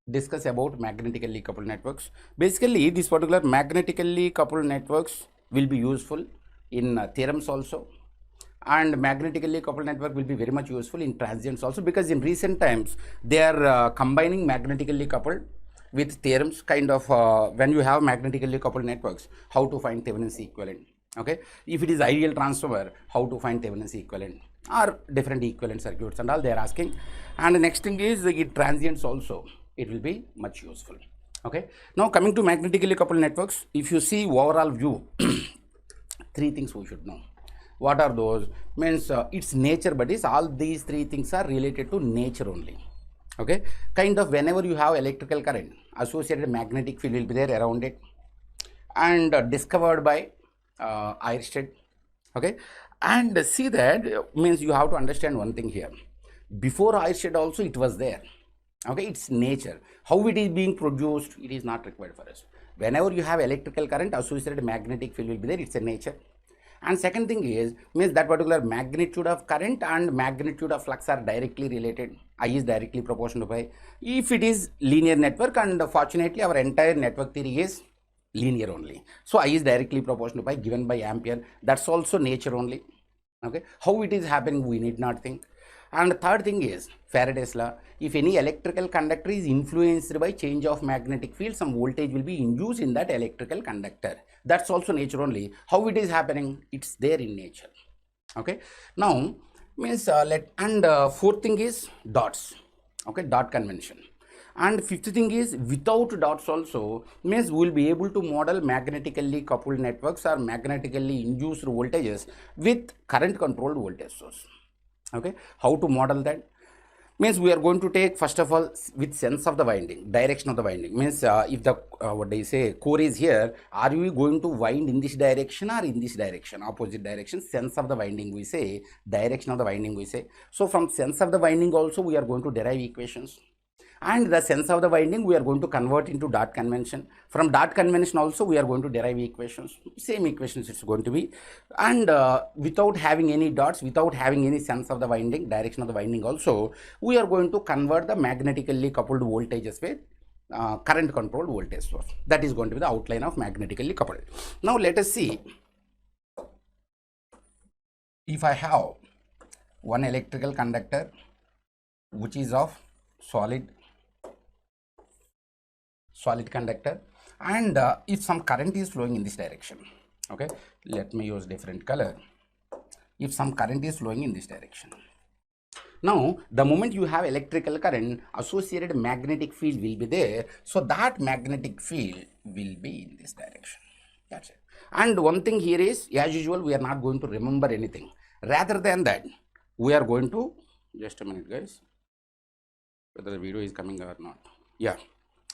discuss about magnetically coupled networks. Basically, this particular magnetically coupled networks will be useful in theorems also, and magnetically coupled network will be very much useful in transients also, because in recent times they are combining magnetically coupled with theorems, kind of when you have magnetically coupled networks, how to find Thevenin's equivalent. Okay, if it is ideal transformer, how to find Thevenin's equivalent, or different equivalent circuits and all they are asking. And the next thing is it transients also, it will be much useful. Okay, now coming to magnetically coupled networks, if you see overall view, three things we should know. What are those? Means its nature, but is all these three things are related to nature only. Okay, kind of whenever you have electrical current, associated magnetic field will be there around it, and discovered by Ørsted. Okay, and see that means you have to understand one thing here. Before Ørsted also it was there. Okay, it's nature. How it is being produced, it is not required for us. Whenever you have electrical current, associated magnetic field will be there. It's a nature. And second thing is, means that particular magnitude of current and magnitude of flux are directly related. I is directly proportional to pi. If it is linear network, and fortunately our entire network theory is linear only, so I is directly proportional to pi given by ampere. That's also nature only. Okay, how it is happening we need not think. And third thing is Faraday's law. If any electrical conductor is influenced by change of magnetic field, some voltage will be induced in that electrical conductor. That's also nature only. How it is happening? It's there in nature. Okay, now means fourth thing is dots. Okay, dot convention. And fifth thing is, without dots also, means we will be able to model magnetically coupled networks or magnetically induced voltages with current controlled voltage source. Okay, how to model that? Means we are going to take first of all with sense of the winding, direction of the winding. Means if the what do you say, core is here, are we going to wind in this direction or in this direction, opposite direction? Sense of the winding we say, direction of the winding we say. So from sense of the winding also we are going to derive equations, and the sense of the winding we are going to convert into dot convention. From dot convention also we are going to derive equations, same equations it's going to be. And without having any dots, without having any sense of the winding, direction of the winding also, we are going to convert the magnetically coupled voltages with current controlled voltage source. That is going to be the outline of magnetically coupled. Now let us see, if I have one electrical conductor which is of solid conductor, and if some current is flowing in this direction. Okay, let me use different color. If some current is flowing in this direction, now the moment you have electrical current, associated magnetic field will be there, so that magnetic field will be in this direction. That's it. And one thing here is, as usual, we are not going to remember anything. Rather than that, we are going to, just a minute guys, whether the video is coming or not. Yeah.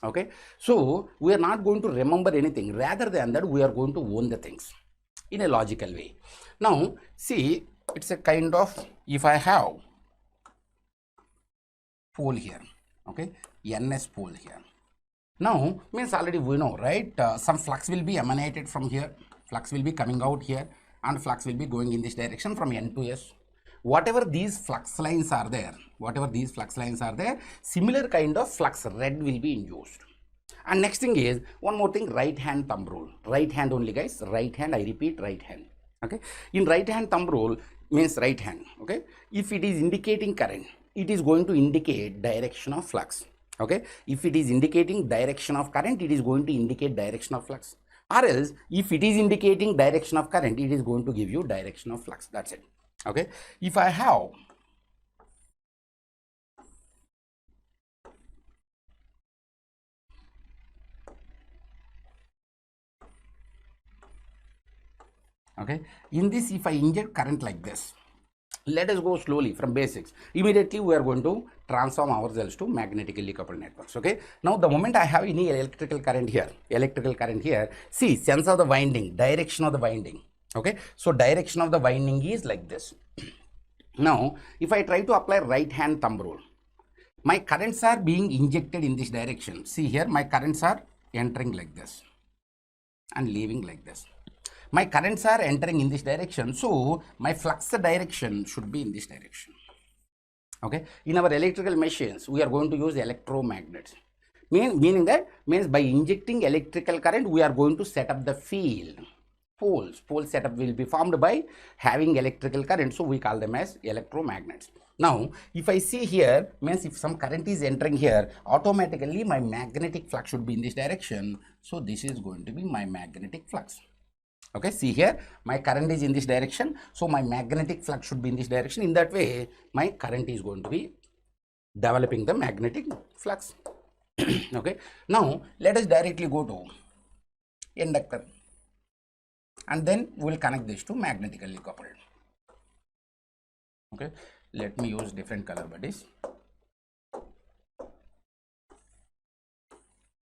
Okay, so we are not going to remember anything. Rather than that, we are going to own the things in a logical way. Now see, it's a kind of, if I have pole here, okay, ns pole here, now means already we know, right, some flux will be emanated from here, flux will be coming out here, and flux will be going in this direction from n to s. Whatever these flux lines are there, similar kind of flux red will be induced. And next thing is, one more thing, right hand thumb rule. Right hand only guys, right hand, I repeat, right hand. Okay, in right hand thumb rule means right hand. Okay, if it is indicating current, it is going to indicate direction of flux. Okay, if it is indicating direction of current, it is going to indicate direction of flux. Or else, if it is indicating direction of current, it is going to give you direction of flux. That's it. Okay, if I have okay, in this, if I inject current like this, let us go slowly from basics. Immediately we are going to transform ourselves to magnetically coupled networks. Okay, now the moment I have any electrical current here, see, sense of the winding, direction of the winding. Okay, so direction of the winding is like this. Now if I try to apply right hand thumb rule, my currents are being injected in this direction. See here, my currents are entering like this and leaving like this. My currents are entering in this direction, so my flux direction should be in this direction. Okay, in our electrical machines we are going to use electromagnets. Meaning that means by injecting electrical current, we are going to set up the field. Pole setup will be formed by having electrical current, so we call them as electromagnets. Now, if I see here, means if some current is entering here, automatically my magnetic flux should be in this direction. So this is going to be my magnetic flux. Okay, see here, my current is in this direction, so my magnetic flux should be in this direction. In that way, my current is going to be developing the magnetic flux. Okay, now let us directly go to inductor, and then we will connect this to magnetically coupled. Okay, let me use different color buddies.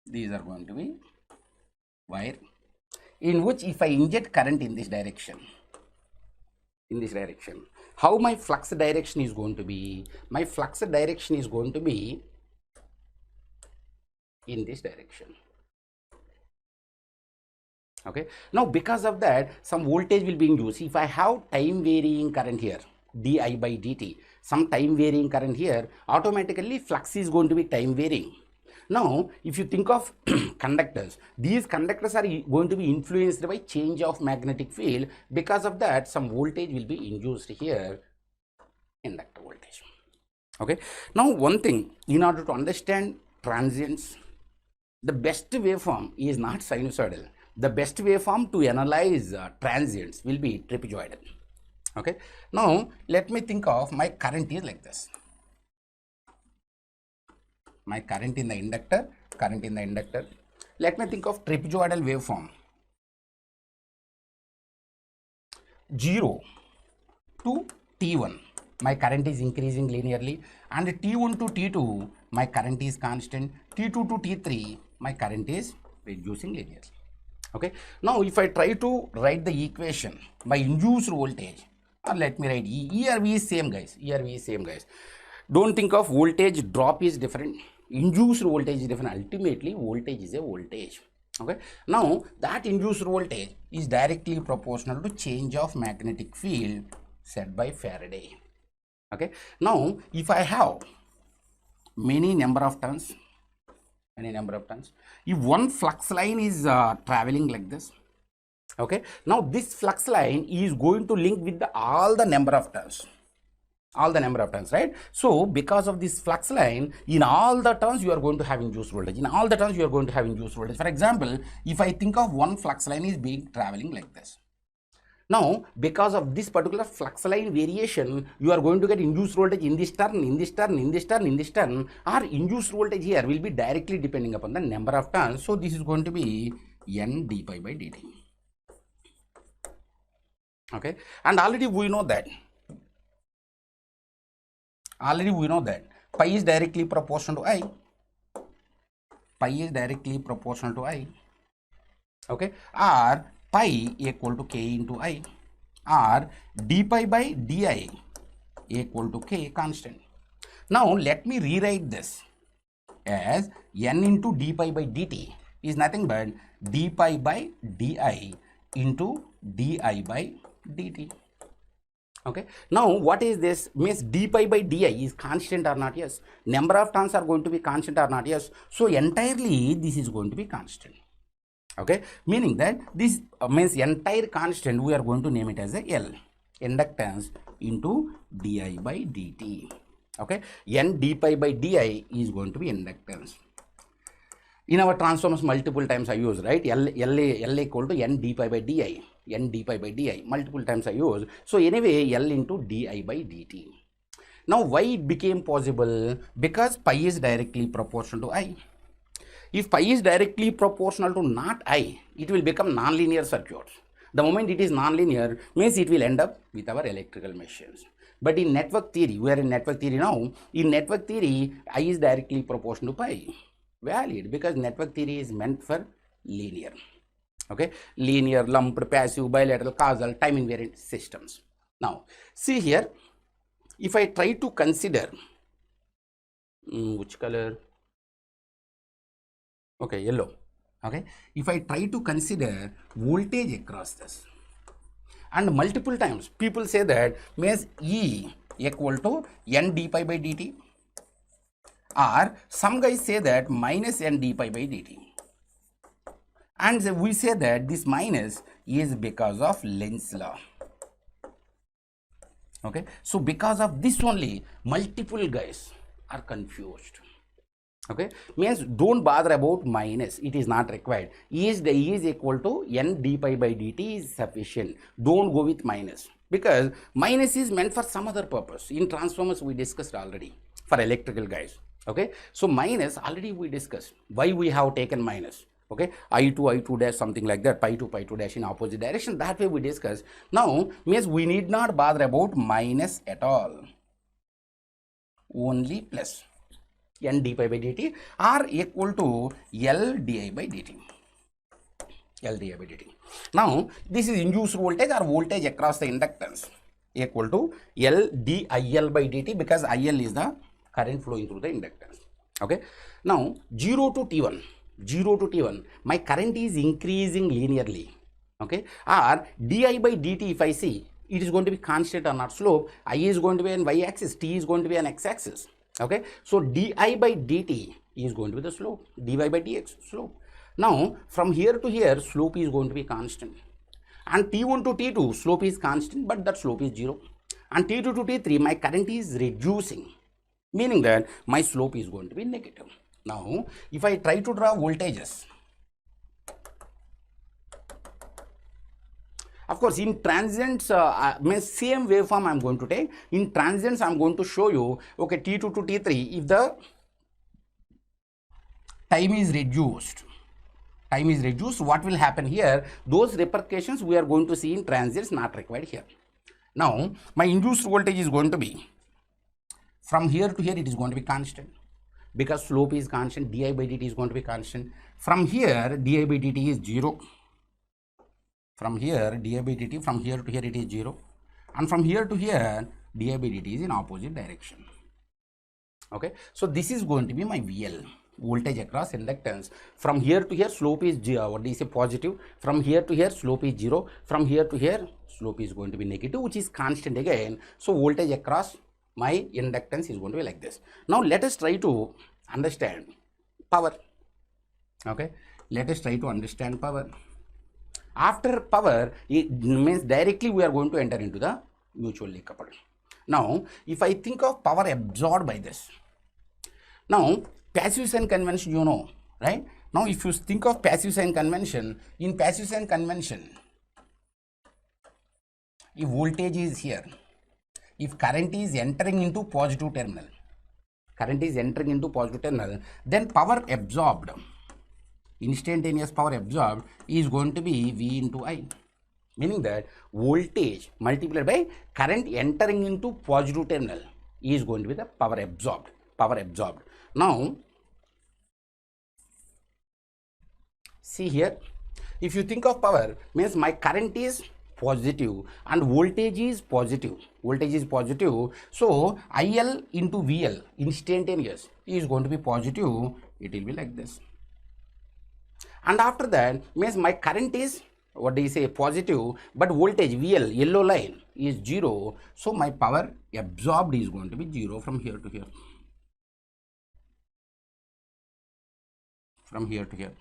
These are going to be wire in which if I inject current in this direction, how my flux direction is going to be? My flux direction is going to be in this direction. Okay, now because of that, some voltage will be induced. If I have time varying current here, di by dt, some time varying current here, automatically flux is going to be time varying. Now, if you think of conductors, these conductors are going to be influenced by change of magnetic field. Because of that, some voltage will be induced here, inductor voltage. Okay, now one thing, in order to understand transients, the best waveform is not sinusoidal. The best waveform to analyze transients will be trapezoidal. Okay, now let me think of my current is like this. My current in the inductor, Let me think of trapezoidal waveform. 0 to T1, my current is increasing linearly, and T1 to T2, my current is constant. T2 to T3, my current is reducing linearly. Okay, now if I try to write the equation by induced voltage, or let me write ERV is same guys, Don't think of voltage drop is different, induced voltage is different. Ultimately, voltage is a voltage. Okay, now that induced voltage is directly proportional to change of magnetic field set by Faraday. Okay, now if I have many number of turns, if one flux line is traveling like this, okay, now this flux line is going to link with all the number of turns, right? So because of this flux line, in all the turns you are going to have induced voltage. For example, if I think of one flux line is being traveling like this, now because of this particular flux line variation, you are going to get induced voltage in this turn, or induced voltage here will be directly depending upon the number of turns. So this is going to be N d pi by dt. Okay, and already we know that pi is directly proportional to I. Okay, or pi equal to k into I, or d pi by di equal to k constant. Now let me rewrite this as n into d pi by dt is nothing but d pi by di into di by dt. Okay, now what is this? Means d pi by di is constant or not? Yes. Number of turns are going to be constant or not? Yes. So entirely this is going to be constant. Okay, meaning that this means entire constant we are going to name it as a L, inductance into di by dt. Okay, n d pi by di is going to be inductance. In our transformers multiple times I use, right? L equal to n d pi by di, multiple times I use. So anyway, L into di by dt. Now why it became possible? Because pi is directly proportional to I. If pi is directly proportional to not I, it will become nonlinear circuits. The moment it is nonlinear, means it will end up with our electrical machines. But in network theory, we are in network theory now. In network theory, I is directly proportional to pi. Valid, because network theory is meant for linear. Okay, linear, lumped, passive, bilateral, causal, time invariant systems. Now, see here, if I try to consider which color? Okay, yellow. Okay, if I try to consider voltage across this, and multiple times people say that means E equal to n d pi by dt, or some guys say that minus n d pi by dt, and we say that this minus is because of Lenz's law. Okay, so because of this only multiple guys are confused. Okay, means don't bother about minus, it is not required. E is equal to n d pi by dt is sufficient. Don't go with minus, because minus is meant for some other purpose. In transformers we discussed already for electrical guys. Okay, so minus already we discussed why we have taken minus. Okay, I2 dash, something like that, pi 2 dash in opposite direction, that way we discuss. Now means we need not bother about minus at all, only plus n d pi by dt are equal to L di by dt. L di by dt. Now this is induced voltage or voltage across the inductance equal to L dIL by dt, because IL is the current flowing through the inductance. Okay, now 0 to T1, my current is increasing linearly. Okay, or di by dt, if I see, it is going to be constant or not slope. I is going to be an y-axis, t is going to be an x-axis. Okay, so di by dt is going to be the slope, dy by dx slope. Now from here to here slope is going to be constant, and t1 to t2 slope is constant, but that slope is 0, and t2 to t3 my current is reducing, meaning that my slope is going to be negative. Now if I try to draw voltages, of course in transients, same waveform I am going to take. In transients I am going to show you, okay, T2 to T3, if the time is reduced, what will happen here? Those repercussions we are going to see in transients, not required here. Now my induced voltage is going to be, from here to here it is going to be constant, because slope is constant, di by dt is going to be constant. From here di by dt is 0. From here di by dt, from here to here it is 0, and from here to here di by dt is in opposite direction. Okay, so this is going to be my VL, voltage across inductance. From here to here slope is positive, from here to here slope is 0, from here to here slope is going to be negative, which is constant again. So voltage across my inductance is going to be like this. Now let us try to understand power. Okay, let us try to understand power. After power, it means directly we are going to enter into the mutually coupled. Now if I think of power absorbed by this, now passive sign convention, you know, right? Now if you think of passive sign convention, in passive sign convention, if voltage is here, if current is entering into positive terminal, then power absorbed, instantaneous power absorbed is going to be V into I, meaning that voltage multiplied by current entering into positive terminal is going to be the power absorbed. Now see here, if you think of power, means my current is positive and voltage is positive, so IL into VL instantaneous is going to be positive, it will be like this. And after that means my current is positive, but voltage VL, yellow line, is 0, so my power absorbed is going to be 0 from here to here,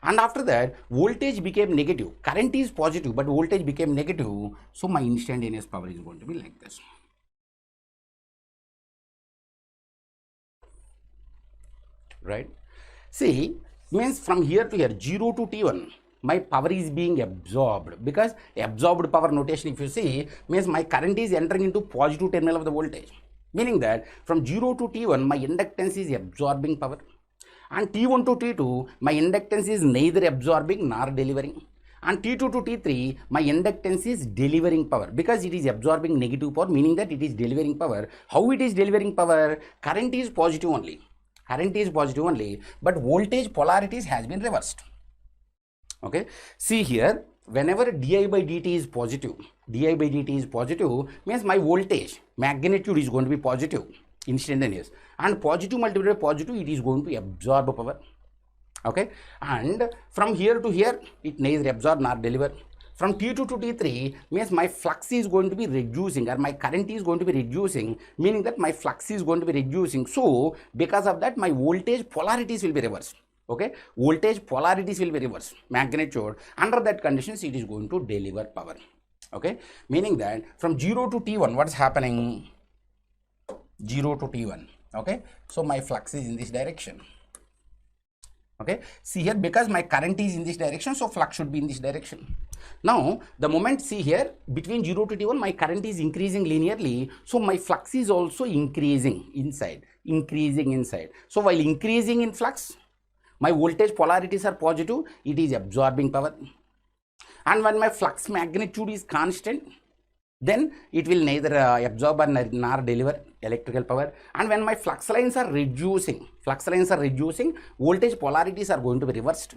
and after that voltage became negative, current is positive but voltage became negative, so my instantaneous power is going to be like this. Right, see, means from here to here 0 to T1 my power is being absorbed, because absorbed power notation, if you see, means my current is entering into positive terminal of the voltage, meaning that from 0 to T1 my inductance is absorbing power, and T1 to T2 my inductance is neither absorbing nor delivering, and T2 to T3 my inductance is delivering power, because it is absorbing negative power, meaning that it is delivering power. How it is delivering power? Current is positive only, but voltage polarities has been reversed. Okay, see here, whenever di by dt is positive, means my voltage magnitude is going to be positive, instantaneous, and positive multiplied by positive, it is going to absorb power. Okay, and from here to here it neither absorb nor deliver. From T2 to T3 means my flux is going to be reducing, or my current is going to be reducing, meaning that my flux is going to be reducing. So because of that, my voltage polarities will be reversed. Okay, voltage polarities will be reversed, magnitude. Under that conditions, it is going to deliver power. Okay, meaning that from 0 to T1, what is happening? 0 to T1. Okay, so my flux is in this direction. Okay, see here, because my current is in this direction, so flux should be in this direction. Now the moment, see here, between 0 to T1, my current is increasing linearly, so my flux is also increasing inside. So while increasing in flux, my voltage polarities are positive, it is absorbing power. And when my flux magnitude is constant, then it will neither absorb nor deliver electrical power. And when my flux lines are reducing, voltage polarities are going to be reversed.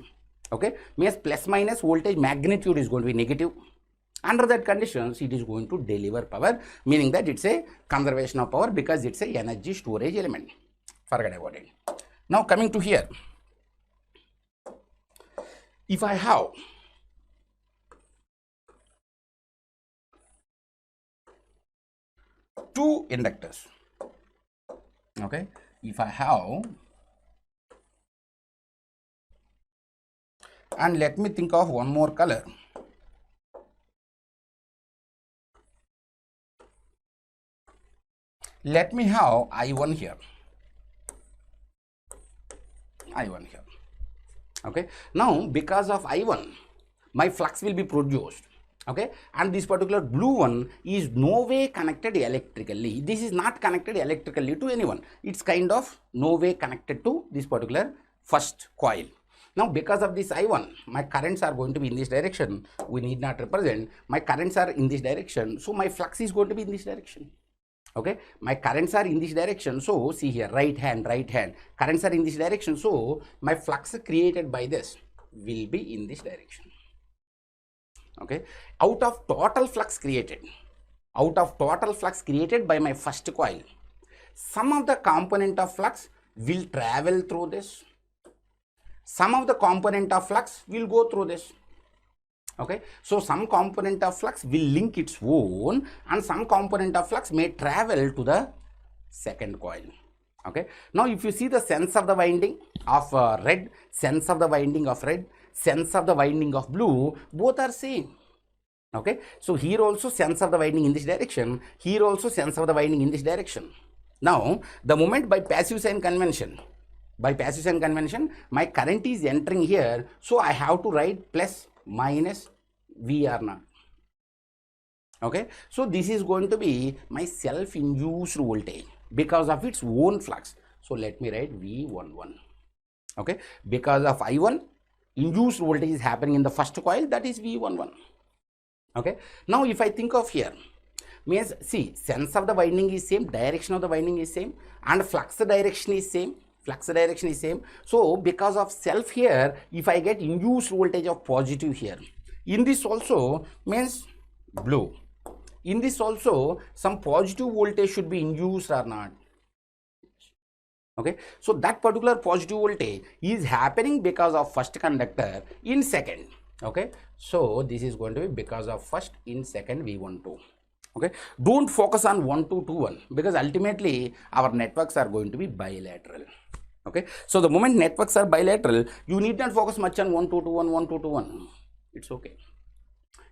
Okay, means plus minus voltage magnitude is going to be negative. Under that conditions, it is going to deliver power, meaning that it's a conservation of power because it's a energy storage element. Forget about it. Now coming to here, if I have two inductors, okay, if I have, and let me think of one more color. Let me have I1 here. Okay, now because of I1, my flux will be produced. Okay, and this particular blue one is no way connected electrically. This is not connected electrically to anyone. It's kind of no way connected to this particular first coil. Now because of this I1, my currents are going to be in this direction. We need not represent. My currents are in this direction, so my flux is going to be in this direction. Okay, my currents are in this direction, so see here, right hand, currents are in this direction, so my flux created by this will be in this direction. Okay, out of total flux created by my first coil, some of the component of flux will travel through this, some of the component of flux will go through this. Okay, so some component of flux will link its own, and some component of flux may travel to the second coil. Okay, now if you see the sense of the winding of red, sense of the winding of red, sense of the winding of blue, both are same. Okay, so here also sense of the winding in this direction, here also sense of the winding in this direction. Now the moment by passive sign convention, my current is entering here, so I have to write plus minus VR0. Okay, so this is going to be my self-induced voltage because of its own flux. So let me write V11. Okay, because of I1, induced voltage is happening in the first coil, that is V11. Okay, now if I think of here, means see, sense of the winding is same, direction of the winding is same, and flux direction is same. So because of self here, if I get induced voltage of positive here, in this also means blue, in this also some positive voltage should be induced or not. Okay, so that particular positive voltage is happening because of first conductor in second. Okay, so this is going to be because of first in second V12. Okay, don't focus on 1 2 2 1 because ultimately our networks are going to be bilateral. Okay, so the moment networks are bilateral, you need not focus much on 1 2 2 1 1 2 2 1. It's okay.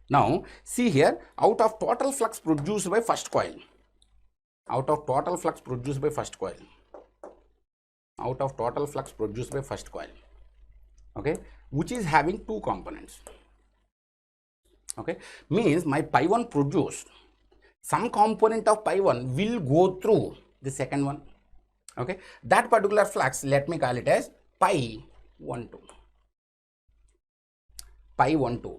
Now see here, out of total flux produced by first coil, okay, which is having two components. Okay, means my pi 1 produced, some component of pi 1 will go through the second one. Okay, that particular flux, let me call it as pi 12.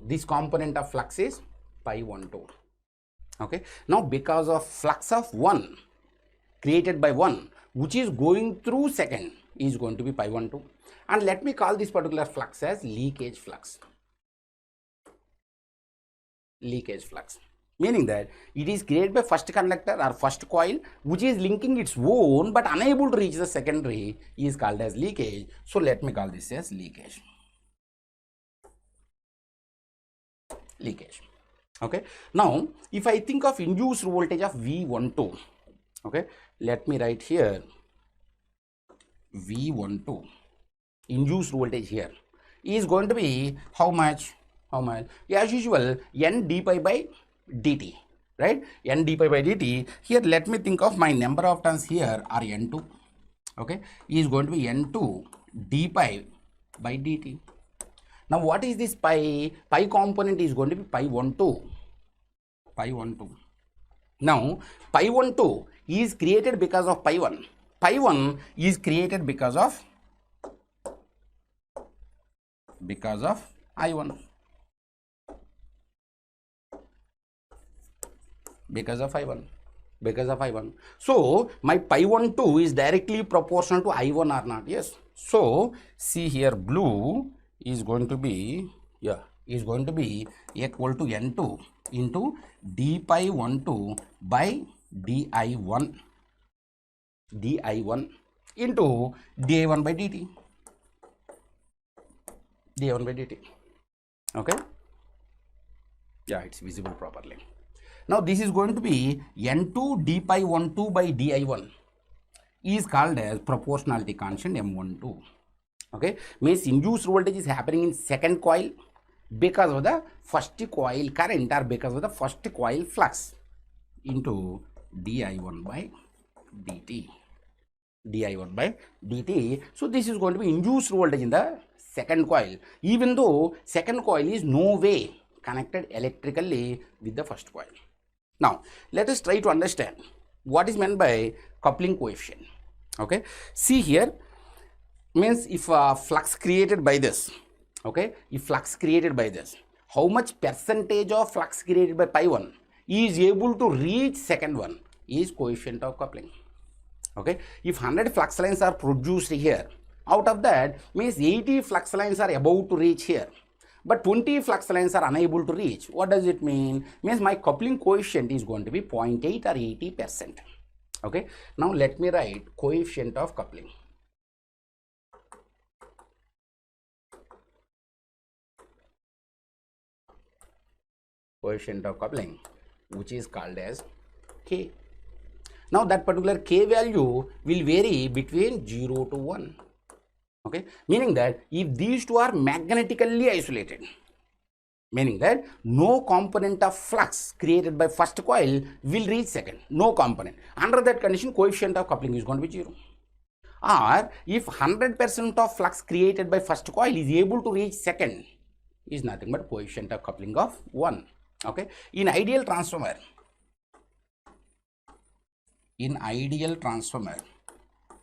This component of flux is pi 12. Okay, now because of flux of 1 created by 1, which is going through second, is going to be pi 12, and let me call this particular flux as leakage flux. Meaning that it is created by first conductor or first coil, which is linking its own but unable to reach the secondary, is called as leakage. So let me call this as leakage. leakage. Okay, now if I think of induced voltage of V12, okay, let me write here V12, induced voltage here is going to be how much? As usual, N d pi by dt, right? N d pi by dt. Here let me think of my number of turns here are N2, okay, is going to be N2 d pi by dt. Now what is this pi? Pi component is going to be pi 12. Now pi 12 is created because of pi 1. Pi 1 is created because of I1. Because of I1. So my pi 12 is directly proportional to I1 or not? Yes. So see here, blue is going to be equal to N2 into d pi 12 by di1 into di1 by dt. Okay, yeah, it's visible properly. Now this is going to be N2 d pi 12 by di1 is called as proportionality constant M12. Okay, means induced voltage is happening in second coil because of the first coil current or because of the first coil flux into di1 by dt. So this is going to be induced voltage in the second coil, even though second coil is no way connected electrically with the first coil. Now let us try to understand what is meant by coupling coefficient. Okay, see here, means if flux created by this, okay, how much percentage of flux created by pi 1 is able to reach second one is coefficient of coupling. Okay, if 100 flux lines are produced here, out of that means 80 flux lines are about to reach here, but 20 flux lines are unable to reach. What does it mean? Means my coupling coefficient is going to be 0.8 or 80%. Okay, now let me write coefficient of coupling. Coefficient of coupling, which is called as K. Now that particular K value will vary between 0 to 1. Okay, meaning that if these two are magnetically isolated, meaning that no component of flux created by first coil will reach second, no component. Under that condition, coefficient of coupling is going to be 0. Or if 100% of flux created by first coil is able to reach second, is nothing but coefficient of coupling of 1. Okay, in ideal transformer,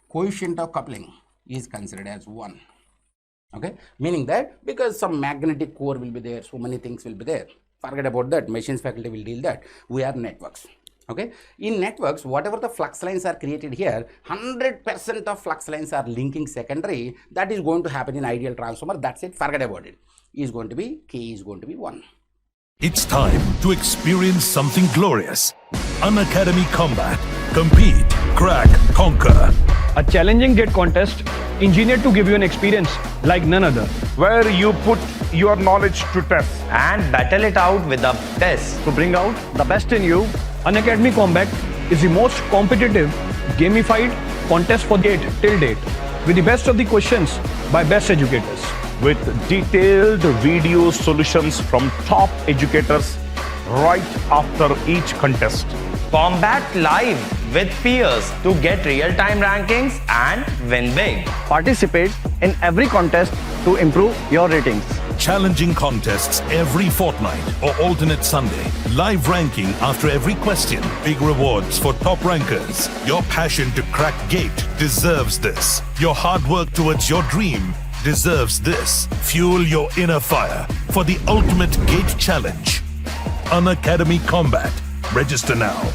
coefficient of coupling is considered as 1. Okay, meaning that because some magnetic core will be there, so many things will be there. Forget about that, machines faculty will deal that. We are networks. Okay, in networks, whatever the flux lines are created here, 100% of flux lines are linking secondary. That is going to happen in ideal transformer. That's it, forget about it. Is going to be K is going to be 1. It's time to experience something glorious. Unacademy Combat. Compete, crack, conquer. A challenging gate contest engineered to give you an experience like none other. Where you put your knowledge to test and battle it out with the best. To bring out the best in you, Unacademy Combat is the most competitive, gamified contest for gate till date, with the best of the questions by best educators. with detailed video solutions from top educators right after each contest. Combat live with peers to get real-time rankings and win big. Participate in every contest to improve your ratings. Challenging contests every fortnight or alternate Sunday. Live ranking after every question. Big rewards for top rankers. Your passion to crack gate deserves this. Your hard work towards your dream deserves this. Fuel your inner fire for the ultimate gate challenge. Unacademy Combat. Register now.